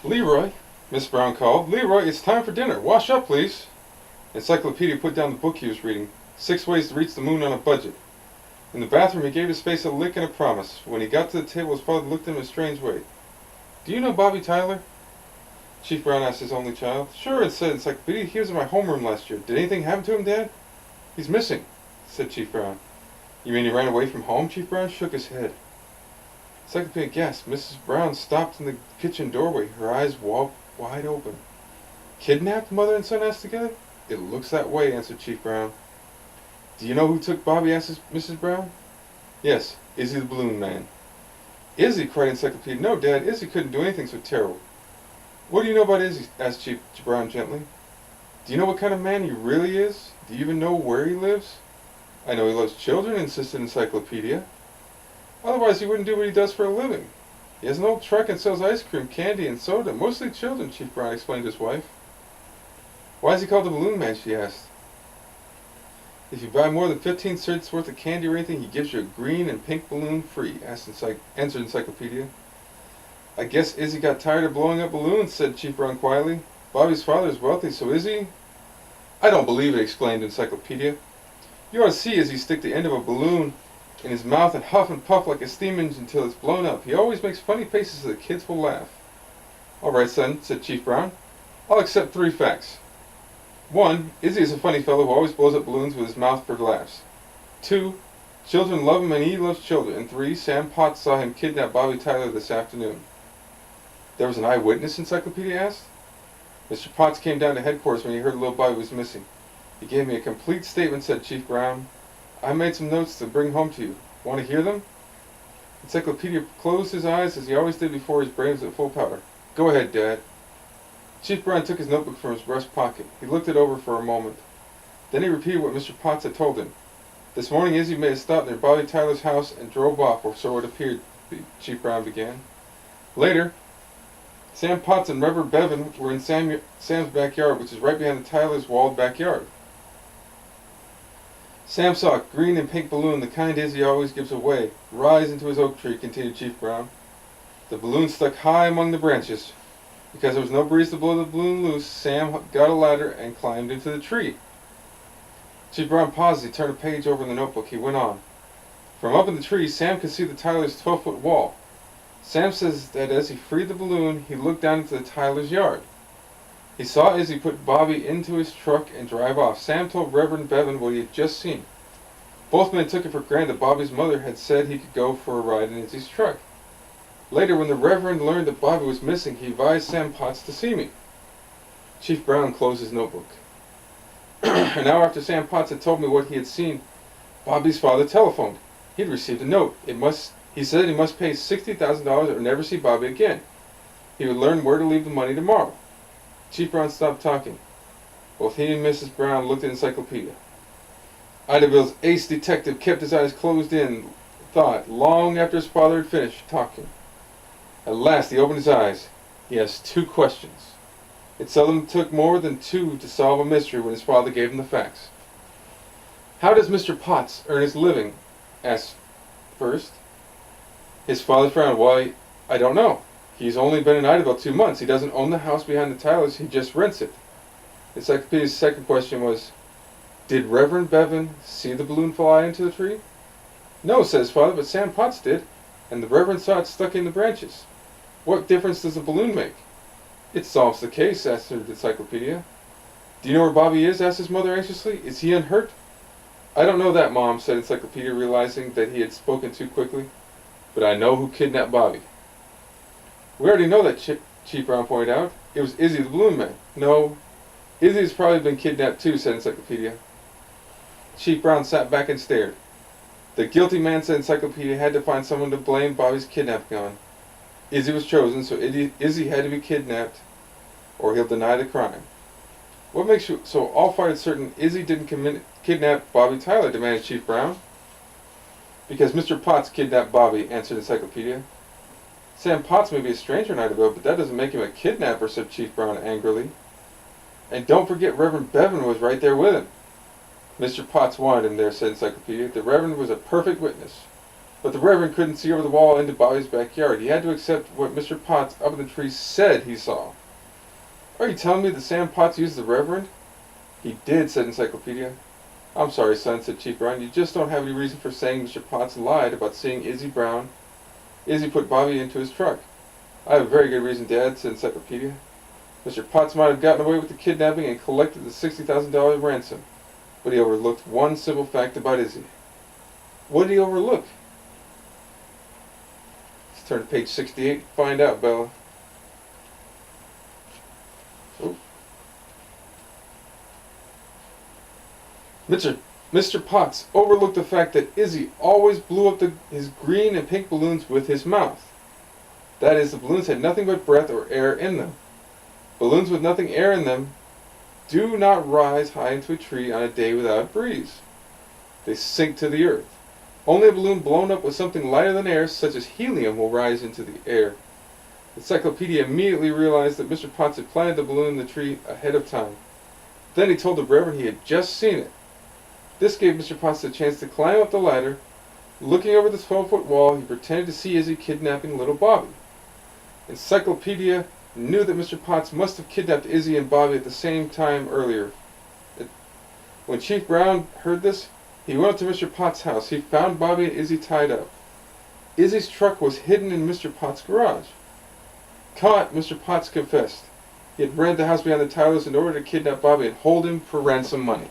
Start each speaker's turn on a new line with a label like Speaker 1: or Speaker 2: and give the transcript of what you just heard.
Speaker 1: Leroy, Miss Brown called. Leroy, it's time for dinner. Wash up, please. Encyclopedia put down the book he was reading, 6 Ways to Reach the Moon on a Budget. In the bathroom, he gave his face a lick and a promise. When he got to the table, his father looked at him in a strange way. Do you know Bobby Tyler? Chief Brown asked his only child. Sure, said Encyclopedia. He was in my homeroom last year. Did anything happen to him, Dad? He's missing, said Chief Brown. You mean he ran away from home? Chief Brown shook his head. Encyclopedia gasped. Mrs. Brown stopped in the kitchen doorway, her eyes wide open. Kidnapped? Mother and son asked together. It looks that way, answered Chief Brown. Do you know who took Bobby? Asked Mrs. Brown. Yes, Izzy the Balloon Man. Izzy? Cried Encyclopedia. No, Dad, Izzy couldn't do anything so terrible. What do you know about Izzy? Asked Chief Brown gently. Do you know what kind of man he really is? Do you even know where he lives? I know he loves children, insisted Encyclopedia. Otherwise he wouldn't do what he does for a living. He has an old truck and sells ice cream, candy, and soda, mostly children, Chief Brown explained to his wife. Why is he called the Balloon Man? She asked. If you buy more than 15 cents worth of candy or anything, he gives you a green and pink balloon free, answered Encyclopedia. I guess Izzy got tired of blowing up balloons, said Chief Brown quietly. Bobby's father is wealthy, so is he? I don't believe it, exclaimed Encyclopedia. You ought to see Izzy stick the end of a balloon in his mouth and huff and puff like a steam engine until it's blown up. He always makes funny faces so the kids will laugh. All right, son, said Chief Brown. I'll accept 3 facts. 1. Izzy is a funny fellow who always blows up balloons with his mouth for laughs. 2. Children love him and he loves children. And 3. Sam Potts saw him kidnap Bobby Tyler this afternoon. There was an eyewitness, Encyclopedia asked. Mr. Potts came down to headquarters when he heard little Bobby was missing. He gave me a complete statement, said Chief Brown. I made some notes to bring home to you. Want to hear them? Encyclopedia closed his eyes as he always did before his brain was at full power. Go ahead, Dad. Chief Brown took his notebook from his breast pocket. He looked it over for a moment. Then he repeated what Mr. Potts had told him. This morning Izzy made a stop near Bobby Tyler's house and drove off, or so it appeared, Chief Brown began. Later, Sam Potts and Reverend Bevan were in Sam's backyard, which is right behind the Tyler's walled backyard. Sam saw a green and pink balloon, the kind Izzy always gives away, rise into his oak tree, continued Chief Brown. The balloon stuck high among the branches. Because there was no breeze to blow the balloon loose, Sam got a ladder and climbed into the tree. Chief Brown paused as he turned a page over in the notebook. He went on. From up in the tree, Sam could see the Tyler's 12-foot wall. Sam says that as he freed the balloon, he looked down into the Tyler's yard. He saw Izzy put Bobby into his truck and drive off. Sam told Reverend Bevan what he had just seen. Both men took it for granted that Bobby's mother had said he could go for a ride in Izzy's truck. Later, when the Reverend learned that Bobby was missing, he advised Sam Potts to see me. Chief Brown closed his notebook. An hour after Sam Potts had told me what he had seen, Bobby's father telephoned. He had received a note. He said he must pay $60,000 or never see Bobby again. He would learn where to leave the money tomorrow. Chief Brown stopped talking. Both he and Mrs. Brown looked at Encyclopedia. Idaville's ace detective kept his eyes closed in thought long after his father had finished talking. At last he opened his eyes. He asked 2 questions. It seldom took more than 2 to solve a mystery when his father gave him the facts. How does Mr. Potts earn his living? Asked first. His father frowned. Why, I don't know. He's only been in Idaville 2 months. He doesn't own the house behind the Tylers. He just rents it. The Encyclopedia's second question was, did Reverend Bevan see the balloon fly into the tree? No, said his father, but Sam Potts did, and the Reverend saw it stuck in the branches. What difference does a balloon make? It solves the case, answered the Encyclopedia. Do you know where Bobby is? Asked his mother anxiously. Is he unhurt? I don't know that, Mom, said Encyclopedia, realizing that he had spoken too quickly. But I know who kidnapped Bobby. We already know that, Chief Brown pointed out. It was Izzy the Balloon Man. No, Izzy has probably been kidnapped too, said Encyclopedia. Chief Brown sat back and stared. The guilty man, said Encyclopedia, had to find someone to blame Bobby's kidnapping on. Izzy was chosen, so Izzy had to be kidnapped, or he'll deny the crime. What makes you so all-fired certain Izzy didn't kidnap Bobby Tyler? Demanded Chief Brown. Because Mr. Potts kidnapped Bobby, answered Encyclopedia. Sam Potts may be a stranger in Idaville, but that doesn't make him a kidnapper, said Chief Brown angrily. And don't forget Reverend Bevan was right there with him. Mr. Potts wanted him there, said Encyclopedia. The Reverend was a perfect witness. But the Reverend couldn't see over the wall into Bobby's backyard. He had to accept what Mr. Potts up in the tree said he saw. Are you telling me that Sam Potts used the Reverend? He did, said Encyclopedia. I'm sorry, son, said Chief Brown. You just don't have any reason for saying Mr. Potts lied about seeing Izzy Brown. Izzy put Bobby into his truck. I have a very good reason, Dad, said Encyclopedia. Mr. Potts might have gotten away with the kidnapping and collected the $60,000 ransom, but he overlooked one simple fact about Izzy. What did he overlook? Let's turn to page 68 and find out, Bella. Oh. Mr. Potts overlooked the fact that Izzy always blew up his green and pink balloons with his mouth. That is, the balloons had nothing but breath or air in them. Balloons with nothing air in them do not rise high into a tree on a day without a breeze. They sink to the earth. Only a balloon blown up with something lighter than air, such as helium, will rise into the air. The Encyclopedia immediately realized that Mr. Potts had planted the balloon in the tree ahead of time. Then he told the Reverend he had just seen it. This gave Mr. Potts the chance to climb up the ladder. Looking over the 12-foot wall, he pretended to see Izzy kidnapping little Bobby. Encyclopedia knew that Mr. Potts must have kidnapped Izzy and Bobby at the same time earlier. When Chief Brown heard this, he went up to Mr. Potts' house. He found Bobby and Izzy tied up. Izzy's truck was hidden in Mr. Potts' garage. Caught, Mr. Potts confessed. He had rented the house behind the Tylers in order to kidnap Bobby and hold him for ransom money.